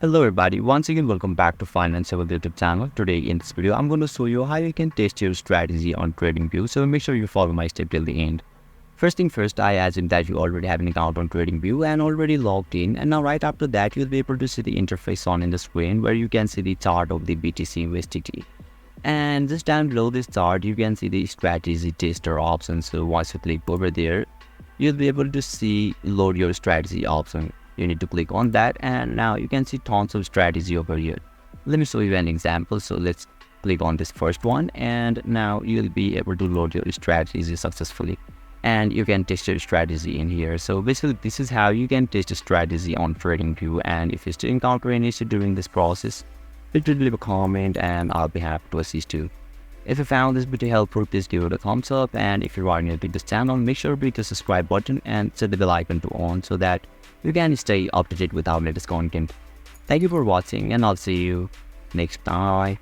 Hello everybody, once again welcome back to Financeable YouTube channel. Today in this video, I'm going to show you how you can test your strategy on TradingView. So make sure you follow my step till the end. First thing first, I assume that you already have an account on TradingView and already logged in. And now right after that, you'll be able to see the interface on in the screen where you can see the chart of the BTC USDT. And just down below this chart, you can see the strategy tester option. So once you click over there, you'll be able to see load your strategy option. You need to click on that, and now you can see tons of strategy over here. Let me show you an example. So let's click on this first one, and now you'll be able to load your strategy successfully, and you can test your strategy in here. So basically this is how you can test a strategy on TradingView. And if you still encounter any issue during this process, feel free to leave a comment and I'll be happy to assist you. If you found this video helpful, please give it a thumbs up, and if you are new to this channel, make sure to hit the subscribe button and set the bell icon to on so that you can stay up to date with our latest content. Thank you for watching, and I'll see you next time.